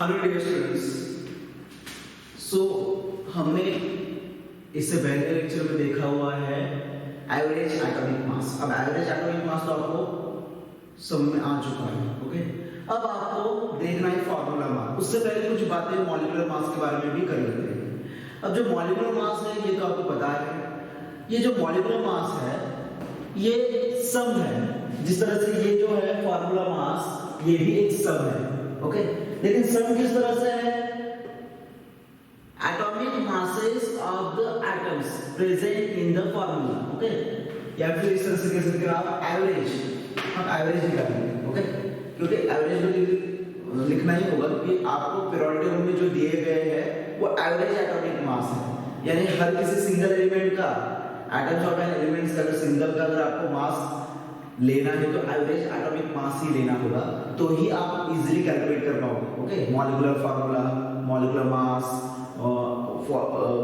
Hello dear students. सो हमने इससे पहले लेक्चर में देखा हुआ है एवरेज एटॉमिक मास। अब एवरेज एटॉमिक मास तो आपको समझ में आ चुका है। ओके, अब आपको देखना है फॉर्मूला मास। उससे पहले कुछ बातें मॉलिक्यूलर मास के बारे में भी कर लेते हैं। अब जो मॉलिक्यूलर मास है ये तो आपको पता है, ये जो मॉलिक्यूलर मास है ये सम है। जिस तरह से ये जो है फॉर्मूला मास ये भी एक सम है। ओके, लेकिन सम किस तरह से है? Atomic masses of the atoms present in the formula. Okay, या फिर इस तरह से कह सकते हैं आप एवरेज। हम एवरेज निकालेंगे। ओके, क्योंकि एवरेज में लिखना ही होगा क्योंकि आपको पीरियोडिक टेबल में जो दिए गए हैं वो एवरेज एटॉमिक मास है। यानी हर किसी सिंगल एलिमेंट का, एटम्स ऑफ एन एलिमेंट्स का सिंगल का अगर आपको मास लेना है तो एवरेज एटॉमिक मास ही लेना होगा, तो ही आप इजीली कैलकुलेट कर पाओगे। Okay, molecular formula, molecular mass,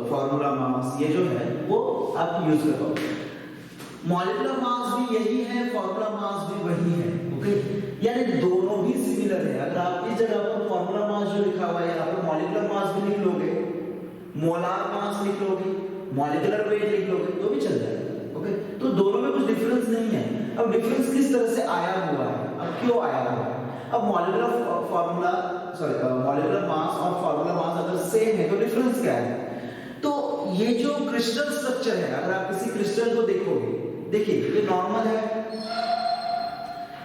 formula mass, ये जो है वो आप यूज कर पाओगे। मॉलिक्यूलर मास भी यही है, फार्मूला मास भी वही है। ओके, यानी दोनों भी सिमिलर है। अगर आप इस जगह पर फार्मूला मास जो लिखा हुआ है यहाँ पर मॉलिक्यूलर मास भी लिख लोगे, मोलार मास लिख लोगे, मॉलिक्यूलर वेट लिख लोगे तो भी चल जाएगा। ओके, तो दोनों में कुछ डिफरेंस नहीं है। अब डिफरेंस किस तरह से आया हुआ है, अब क्यों आया हुआ है? अब मॉलिक्यूलर फार्मूला मॉलिक्यूलर मास और फार्मूला मास अगर सेम है तो डिफरेंस क्या है? तो ये जो क्रिस्टल स्ट्रक्चर है, अगर आप किसी क्रिस्टल को देखोगे, देखिए ये नॉर्मल है।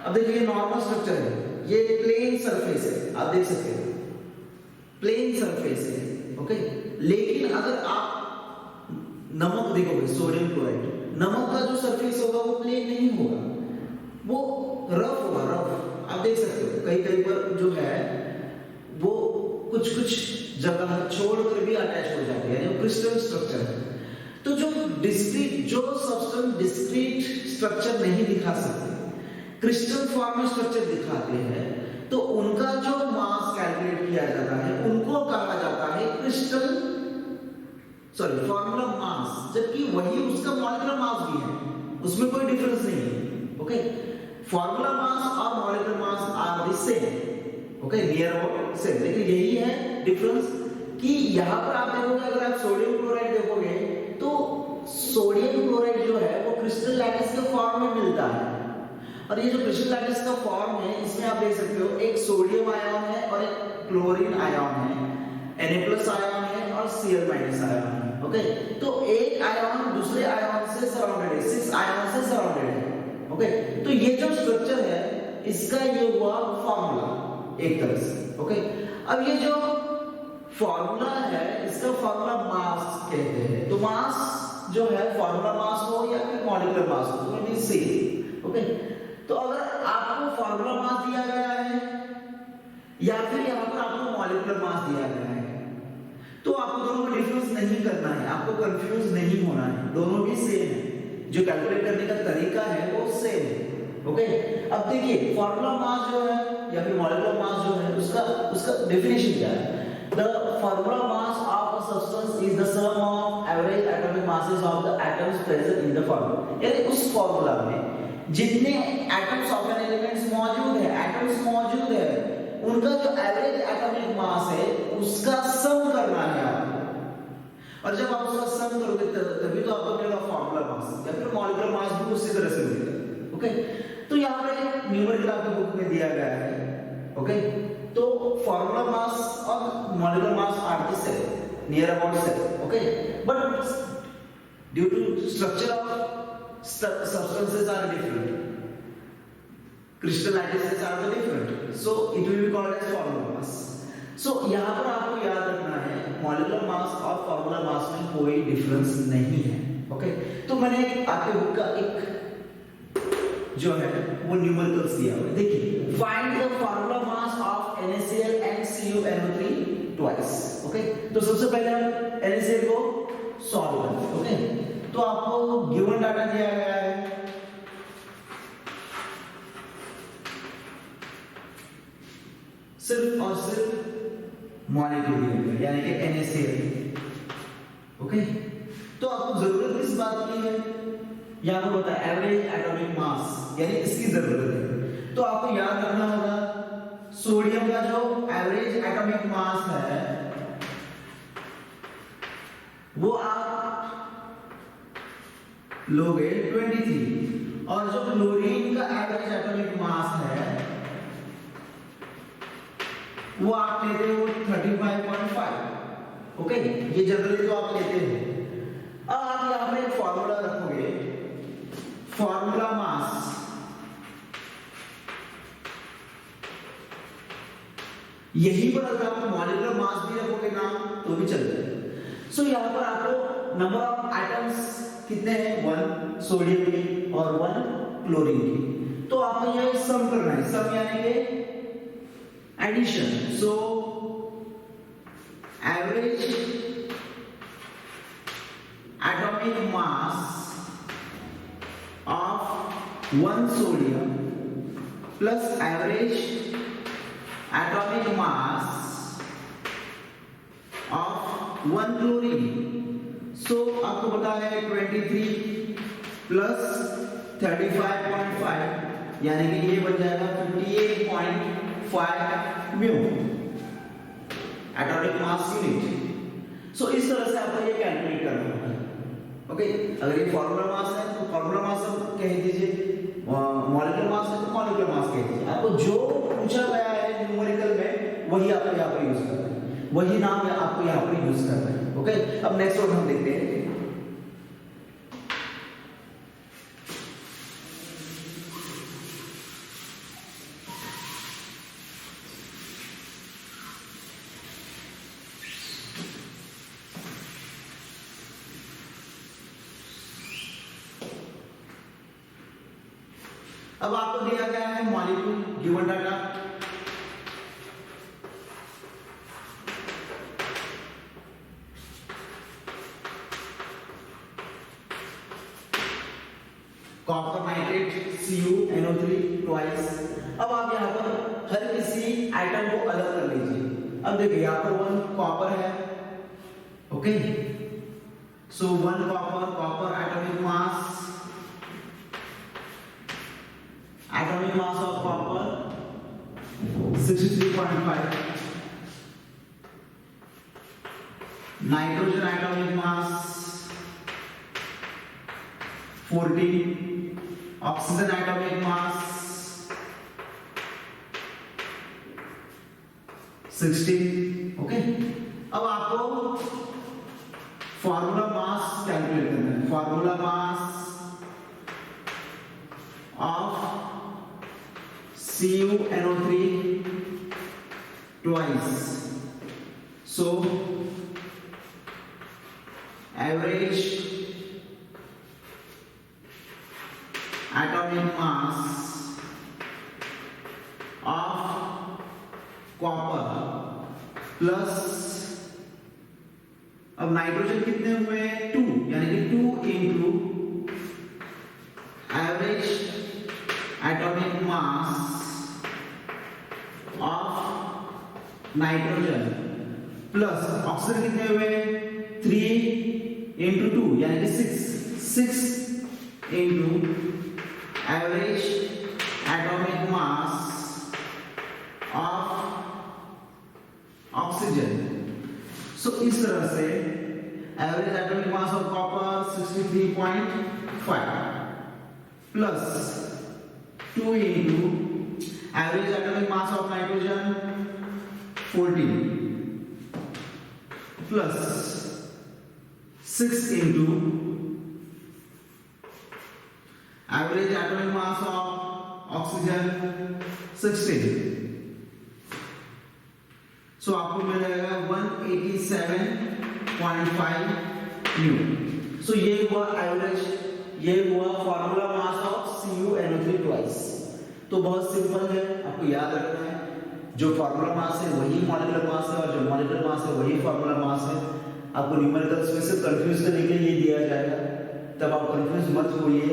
अब देखिए ये नॉर्मल स्ट्रक्चर है, ये प्लेन सरफेस है, आप देख सकते हैं प्लेन सरफेस है। ओके, लेकिन अगर आप नमक देखोगे, सोडियम क्लोराइड, नमक का जो सरफेस होगा वो प्लेन नहीं होगा, वो रफ होगा, रफ। आप देख सकते हो कई कई पर जो है वो कुछ कुछ जगह छोड़कर भी अटैच हो जाती है, यानी क्रिस्टल स्ट्रक्चर है। तो जो डिस्क्रीट, जो सब्सटेंस डिस्क्रीट स्ट्रक्चर नहीं दिखा सकते, क्रिस्टल फॉर्म में स्ट्रक्चर दिखाते हैं, तो उनका जो मास कैलकुलेट किया जाता है उनको कहा जाता है क्रिस्टल फार्मूला मास, जबकि वही उसका मॉलिक्यूलर मास भी है, उसमें कोई डिफरेंस नहीं है। ओके, फार्मूला मास और molecular mass are the same. Okay, near about same, लेकिन यही है डिफरेंस कि यहां पर आप देखोगे, अगर आप सोडियम क्लोराइड देखोगे तो सोडियम क्लोराइड जो है वो क्रिस्टल लैटिस के फॉर्म में मिलता है। और ये जो क्रिस्टल लैटिस का फॉर्म है इसमें आप देख सकते हो एक सोडियम आयन है और एक क्लोरीन आयन है, Na+ आयन है और Cl- आयन है। ओके, तो एक आयन दूसरे आयन से सराउंडेड है, 6 आयन से सराउंडेड है। ओके, तो ये जो स्ट्रक्चर है इसका ये हुआ फार्मूला एक तरह से। ओके, अब ये जो फार्मूला है इसका फार्मूला मास कहते हैं। तो मास जो है फार्मूला मास हो या फिर मॉलिक्यूलर मास हो, तो इट इज सेम। ओके, तो अगर आपको फार्मूला मास दिया गया है या फिर यहाँ पर आपको मॉलिक्यूलर मास दिया गया है तो आपको दोनों में डिफरेंस नहीं करना है, आपको कंफ्यूज नहीं होना है, दोनों भी सेम है, जो कैलकुलेट करने का तरीका है वो सेम है। ओके, अब देखिए फार्मूला मास जो है या फिर मॉलिक्यूलर मास जो है उसका डेफिनेशन क्या है? The formula mass of a substance is the sum of average atomic masses of the atoms present in the formula. यानी उस फार्मूला में जितने एटम्स ऑफ एन एलिमेंट्स मौजूद है, एटम्स मौजूद है, उनका जो एवरेज एटॉमिक मास है उसका सम करना है आपको। और जब आप उसका सम करोगे तभी तो आपको मिलेगा फार्मूला मास, या फिर मॉलिक्यूलर मास भी उसी तरह से मिलेगा। ओके, तो यहाँ पे न्यूमेरिकल आपके बुक में दिया गया है। ओके, तो फार्मूला मास और molecular mass are the same, near about same. Okay, but due to structure of substances are different, crystal lattices are the different, so it will be called as formula mass. So यहाँ पर आपको याद रखना है molecular mass और formula mass में कोई difference नहीं है। ओके, तो मैंने आपके बुक का एक जो है वो न्यूमेरिकल्स दिया हुआ है, देखिए find the formula mass of NaCl and CuNO3 twice. Okay, तो सबसे पहले हम NaCl को सॉल्व करें। ओके, तो आपको गिवन डाटा दिया गया है, सिर्फ और सिर्फ मॉलिक्यूल दिया गया, यानी कि NaCl। ओके, तो आपको जरूरत किस बात की है? यहाँ पर होता है एवरेज एटॉमिक मास, यानी इसकी जरूरत है। तो आपको याद रखना होगा सोडियम का जो एवरेज एटॉमिक मास है वो आप लोगे 23, और जो क्लोरीन का एवरेज एटॉमिक मास है वो आप लेते हो 35.5। ओके, ये जनरली तो आप लेते हो। अब आप यहां पर एक फॉर्मूला रखोगे, फॉर्मूला मास, यही पर अगर आप मॉलिक्यूलर मास भी रखोगे ना तो भी चल जाएगा। सो यहां पर आपको नंबर ऑफ एटम्स कितने हैं, 1 सोडियम के और 1 क्लोरीन के, तो आपको ये सम करना है, सम यानी कि addition. So average atomic mass of 1 sodium plus average atomic mass of 1 chlorine। so आपको पता है 23 प्लस 35.5 यानी कि ये बन जाएगा 58.5 म्यू एटॉमिक मास यूनिट। सो इस तरह से आपको ये कैलकुलेट करना होगा। ओके, अगर ये फॉर्मूला मास है तो फॉर्मूला मास कह दीजिए, मॉलिक्यूलर मास है तो मॉलिक्यूलर मास कह दीजिए। आपको जो पूछा गया है न्यूमेरिकल में वही आपको यहाँ पर यूज करना है, वही नाम आपको यहाँ पर यूज करना है। ओके, अब नेक्स्ट वर्ड हम देखते हैं। अब आपको दिया गया है molecule given data, copper nitrate CuNO3 twice. अब आप यहाँ पर हर किसी आइटम को अलग कर लीजिए। अब देखिए यहाँ पर 1 कॉपर है। Okay, so 1 copper, copper atomic mass of copper 63.5, nitrogen atomic mass 14, oxygen atomic mass 16। Okay, अब आपको फॉर्मूला मास कैलकुलेट करना है, formula mass of CuNO3 twice। so average atomic mass of copper plus, अब nitrogen कितने हुए, 2, यानी कि 2 into average atomic mass of nitrogen plus oxygen कितने हुए, 3 into 2 यानी कि 6 into average atomic mass of oxygen. So इस तरह से average atomic mass of copper 63.5 plus 2 into average atomic mass of nitrogen 14 plus 6 into average atomic mass of oxygen 16। So आपको मिल जाएगा 187.5 न्यू। सो ये हुआ एवरेज, ये हुआ formula mass of CuNO3 twice. तो बहुत सिंपल है, आपको याद रखना है जो फॉर्मूला मास है वही मॉलिक्यूलर मास है, और जो मॉलिक्यूलर मास है वही फॉर्मूला मास है। आपको न्यूमेरिकल्स में से कंफ्यूज करने के लिए ये दिया जाएगा, तब आप कंफ्यूज मत होइए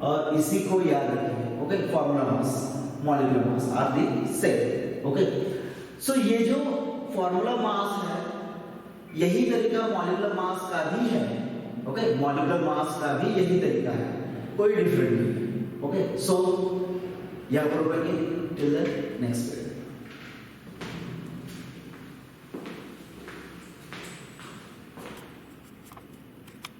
और इसी को याद रखिए। Okay, formula mass, molecular mass are the same. Okay, so ये जो फॉर्मूला मास है यही तरीका मॉलिक्यूलर मास का भी है। ओके, मॉलिक्यूलर मास का भी यही तरीका है, कोई डिफरेंट नहीं। ओके, सो यहाँ पर टिल द नेक्स्ट वीडियो।